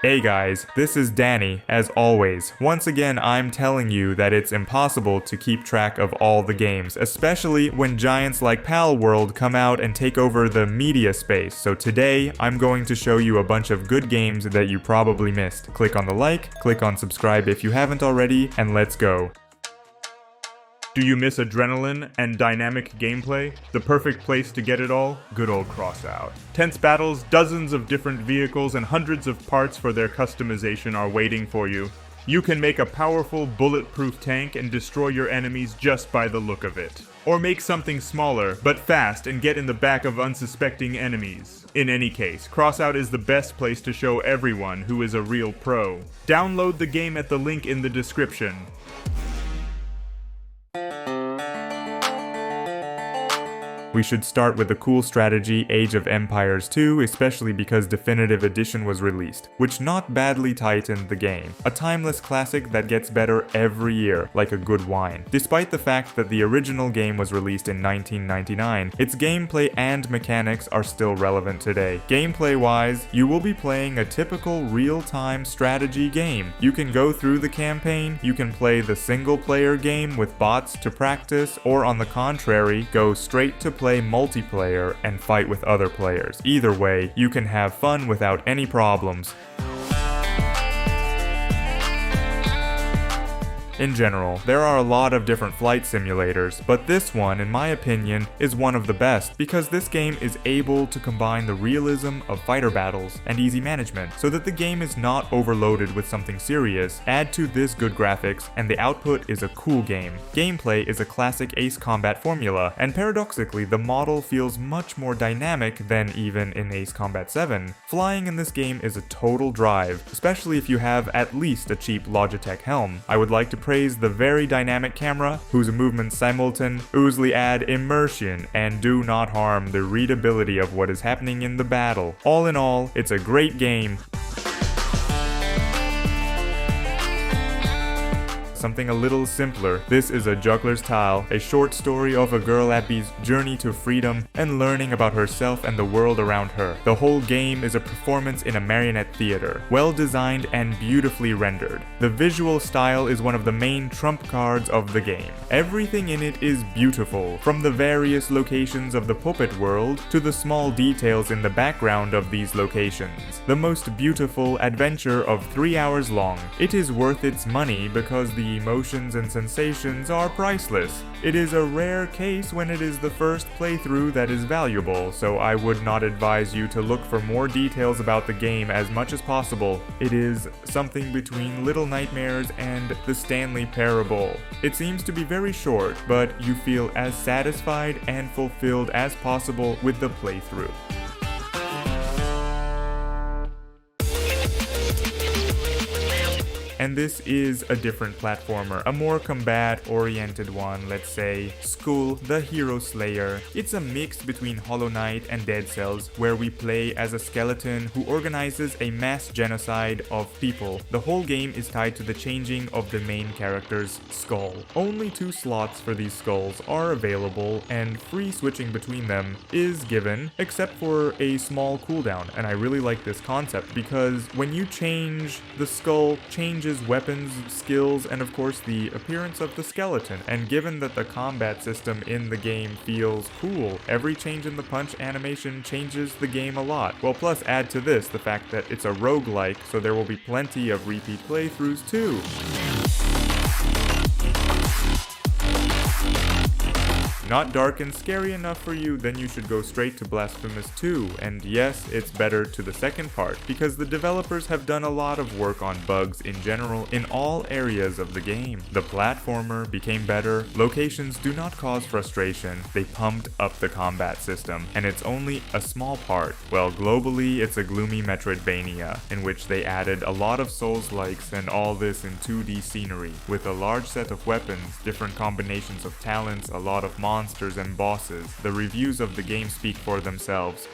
Hey guys, this is Deni, as always. Once again, I'm telling you that it's impossible to keep track of all the games, especially when giants like Palworld come out and take over the media space. So today, I'm going to show you a bunch of good games that you probably missed. Click on the like, click on subscribe if you haven't already, and let's go. Do you miss adrenaline and dynamic gameplay? The perfect place to get it all? Good old Crossout. Tense battles, dozens of different vehicles, and hundreds of parts for their customization are waiting for you. You can make a powerful, bulletproof tank and destroy your enemies just by the look of it. Or make something smaller, but fast, and get in the back of unsuspecting enemies. In any case, Crossout is the best place to show everyone who is a real pro. Download the game at the link in the description. We should start with the cool strategy Age of Empires 2, especially because Definitive Edition was released, which not badly tightened the game. A timeless classic that gets better every year, like a good wine. Despite the fact that the original game was released in 1999, its gameplay and mechanics are still relevant today. Gameplay-wise, you will be playing a typical real-time strategy game. You can go through the campaign, you can play the single-player game with bots to practice, or on the contrary, go straight to play multiplayer and fight with other players. Either way, you can have fun without any problems. In general, there are a lot of different flight simulators, but this one, in my opinion, is one of the best because this game is able to combine the realism of fighter battles and easy management so that the game is not overloaded with something serious. Add to this good graphics, and the output is a cool game. Gameplay is a classic Ace Combat formula, and paradoxically, the model feels much more dynamic than even in Ace Combat 7. Flying in this game is a total drive, especially if you have at least a cheap Logitech helm. I would like to praise the very dynamic camera, whose movements simultaneously add immersion and do not harm the readability of what is happening in the battle. All in all, it's a great game. Something a little simpler. This is a Juggler's Tale, a short story of a girl Abby's journey to freedom and learning about herself and the world around her. The whole game is a performance in a marionette theater, well designed and beautifully rendered. The visual style is one of the main trump cards of the game. Everything in it is beautiful, from the various locations of the puppet world to the small details in the background of these locations. The most beautiful adventure of 3 hours long. It is worth its money because the emotions and sensations are priceless. It is a rare case when it is the first playthrough that is valuable, so I would not advise you to look for more details about the game as much as possible. It is something between Little Nightmares and the Stanley Parable. It seems to be very short, but you feel as satisfied and fulfilled as possible with the playthrough. And this is a different platformer, a more combat-oriented one, let's say. Skul, the Hero Slayer. It's a mix between Hollow Knight and Dead Cells, where we play as a skeleton who organizes a mass genocide of people. The whole game is tied to the changing of the main character's skull. Only 2 slots for these skulls are available, and free switching between them is given, except for a small cooldown. And I really like this concept because when you change, the skull changes weapons, skills, and of course the appearance of the skeleton. And given that the combat system in the game feels cool, every change in the punch animation changes the game a lot. Well, plus add to this the fact that it's a roguelike, so there will be plenty of repeat playthroughs too. Not dark and scary enough for you, then you should go straight to Blasphemous 2, and yes, it's better to the second part, because the developers have done a lot of work on bugs in general in all areas of the game. The platformer became better, locations do not cause frustration, they pumped up the combat system, and it's only a small part. Well, globally, it's a gloomy Metroidvania, in which they added a lot of Souls-likes and all this in 2D scenery, with a large set of weapons, different combinations of talents, a lot of monsters and bosses. The reviews of the game speak for themselves.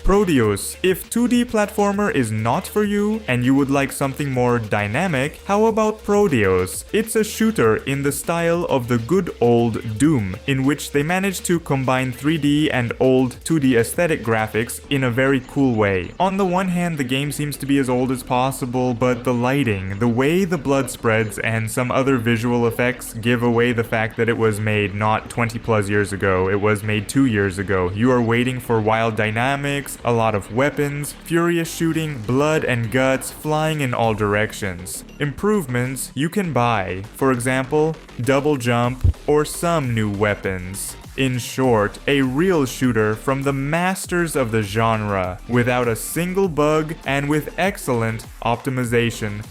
Prodeus. If 2D platformer is not for you and you would like something more dynamic, how about Prodeus? It's a shooter in the style of the good old Doom, in which they managed to combine 3D and old 2D aesthetic graphics in a very cool way. On the one hand, the game seems to be as old as possible, but the lighting, the way the blood spreads, and some other visual effects give away the fact that it was made not 20 plus years ago, it was made 2 years ago. You are waiting for wild dynamics, a lot of weapons, furious shooting, blood and guts flying in all directions. Improvements you can buy, for example, double jump or some new weapons. In short, a real shooter from the masters of the genre, without a single bug and with excellent optimization.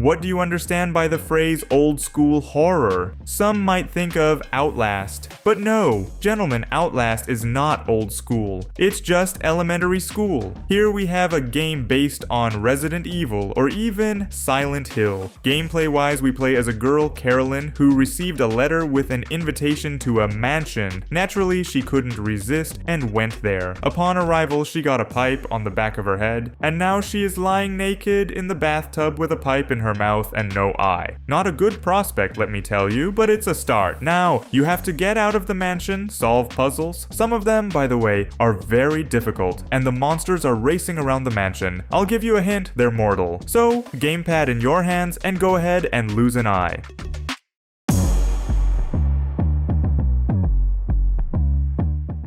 What do you understand by the phrase old school horror? Some might think of Outlast, but no, gentlemen, Outlast is not old school. It's just elementary school. Here we have a game based on Resident Evil or even Silent Hill. Gameplay-wise, we play as a girl, Carolyn, who received a letter with an invitation to a mansion. Naturally, she couldn't resist and went there. Upon arrival, she got a pipe on the back of her head, and now she is lying naked in the bathtub with a pipe in her mouth and no eye. Not a good prospect, let me tell you, but it's a start. Now, you have to get out of the mansion, solve puzzles. Some of them, by the way, are very difficult, and the monsters are racing around the mansion. I'll give you a hint, they're mortal. So, gamepad in your hands and go ahead and lose an eye.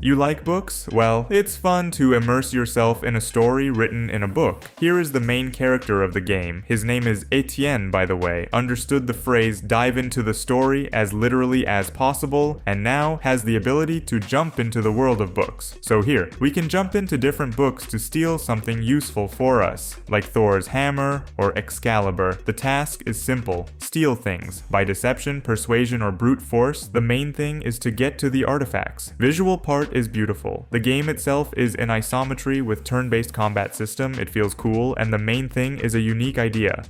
You like books? Well, it's fun to immerse yourself in a story written in a book. Here is the main character of the game. His name is Etienne, by the way, understood the phrase dive into the story as literally as possible, and now has the ability to jump into the world of books. So here, we can jump into different books to steal something useful for us, like Thor's hammer or Excalibur. The task is simple: steal things. By deception, persuasion, or brute force, the main thing is to get to the artifacts. Visual part is beautiful. The game itself is in isometry with turn-based combat system. It feels cool, and the main thing is a unique idea.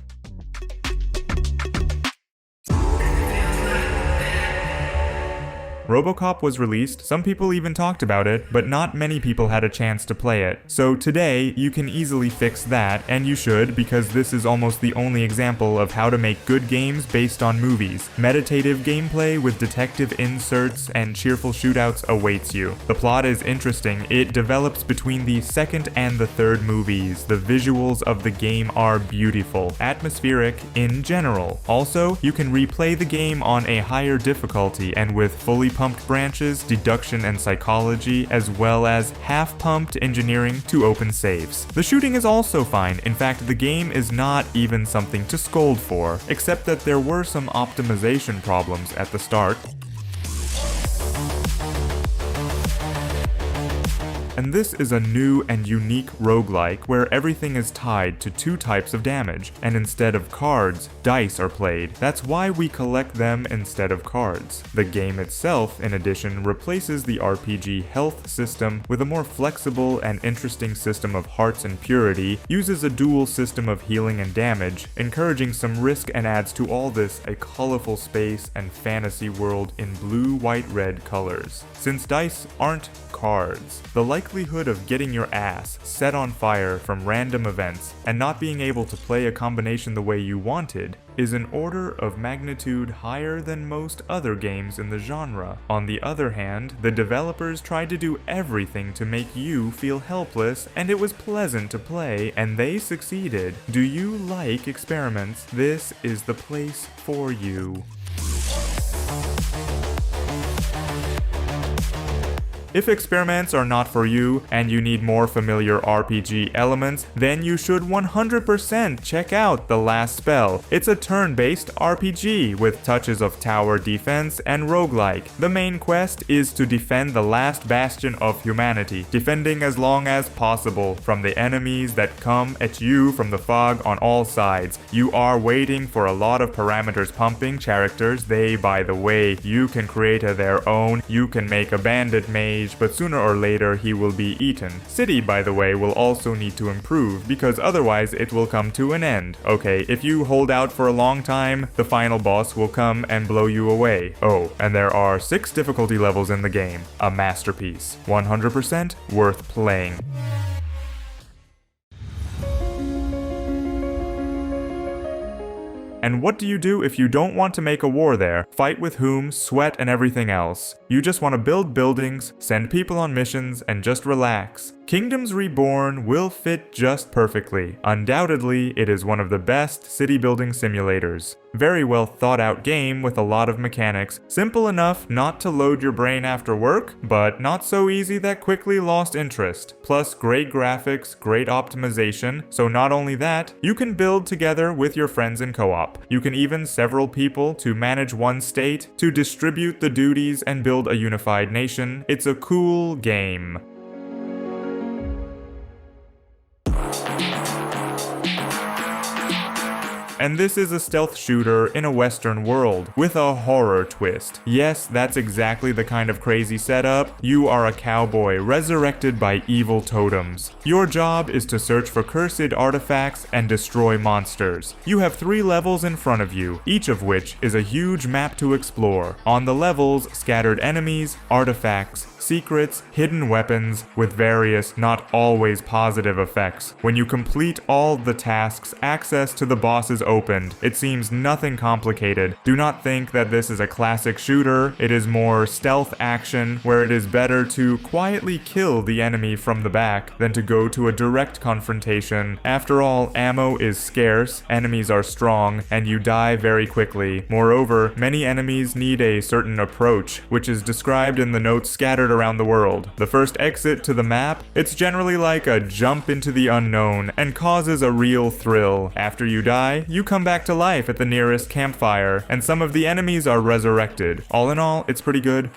RoboCop was released, some people even talked about it, but not many people had a chance to play it. So today, you can easily fix that, and you should, because this is almost the only example of how to make good games based on movies. Meditative gameplay with detective inserts and cheerful shootouts awaits you. The plot is interesting. It develops between the second and the third movies. The visuals of the game are beautiful, atmospheric in general. Also, you can replay the game on a higher difficulty and with fully pumped branches, deduction and psychology, as well as half-pumped engineering to open saves. The shooting is also fine. In fact, the game is not even something to scold for, except that there were some optimization problems at the start. And this is a new and unique roguelike where everything is tied to 2 types of damage, and instead of cards, dice are played. That's why we collect them instead of cards. The game itself, in addition, replaces the RPG health system with a more flexible and interesting system of hearts and purity, uses a dual system of healing and damage, encouraging some risk, and adds to all this a colorful space and fantasy world in blue, white, red colors. Since dice aren't cards, the likelihood of getting your ass set on fire from random events and not being able to play a combination the way you wanted is an order of magnitude higher than most other games in the genre. On the other hand, the developers tried to do everything to make you feel helpless, and it was pleasant to play, and they succeeded. Do you like experiments? This is the place for you. If experiments are not for you and you need more familiar RPG elements, then you should 100% check out The Last Spell. It's a turn-based RPG with touches of tower defense and roguelike. The main quest is to defend the last bastion of humanity, defending as long as possible from the enemies that come at you from the fog on all sides. You are waiting for a lot of parameters pumping characters. They, by the way, you can create their own. You can make a bandit mage, mage, but sooner or later he will be eaten. City, by the way, will also need to improve, because otherwise it will come to an end. Okay, if you hold out for a long time, the final boss will come and blow you away. Oh, and there are 6 difficulty levels in the game. A masterpiece. 100% worth playing. And what do you do if you don't want to make a war there, fight with whom, sweat and everything else? You just want to build buildings, send people on missions, and just relax. Kingdoms Reborn will fit just perfectly. Undoubtedly, it is one of the best city building simulators. Very well thought out game with a lot of mechanics, simple enough not to load your brain after work, but not so easy that quickly lost interest. Plus great graphics, great optimization, so not only that, you can build together with your friends in co-op. You can even several people to manage one state, to distribute the duties and build a unified nation. It's a cool game. And this is a stealth shooter in a Western world, with a horror twist. Yes, that's exactly the kind of crazy setup. You are a cowboy resurrected by evil totems. Your job is to search for cursed artifacts and destroy monsters. You have 3 levels in front of you, each of which is a huge map to explore. On the levels, scattered enemies, artifacts, secrets, hidden weapons, with various, not always positive effects. When you complete all the tasks, access to the boss is opened. It seems nothing complicated. Do not think that this is a classic shooter. It is more stealth action, where it is better to quietly kill the enemy from the back than to go to a direct confrontation. After all, ammo is scarce, enemies are strong, and you die very quickly. Moreover, many enemies need a certain approach, which is described in the notes scattered around the world. The first exit to the map, it's generally like a jump into the unknown and causes a real thrill. After you die, you come back to life at the nearest campfire, and some of the enemies are resurrected. All in all, it's pretty good.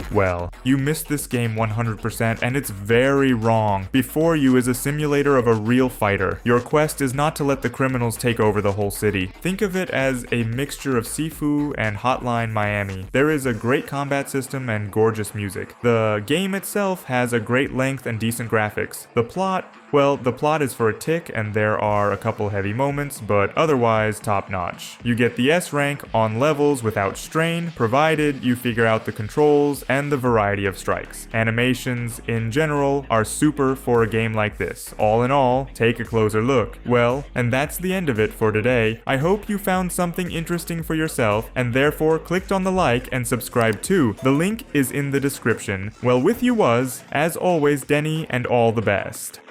Well, you missed this game 100% and it's very wrong. Before You is a simulator of a real fighter. Your quest is not to let the criminals take over the whole city. Think of it as a mixture of Sifu and Hotline Miami. There is a great combat system and gorgeous music. The game itself has a great length and decent graphics. The plot is for a tick and there are a couple heavy moments, but otherwise top notch. You get the S rank on levels without strain, provided you figure out the controls and the variety of strikes. Animations in general are super for a game like this. All in all, take a closer look. Well, and that's the end of it for today. I hope you found something interesting for yourself and therefore clicked on the like and subscribe too. The link is in the description. Well, with you was, as always, Deni, and all the best.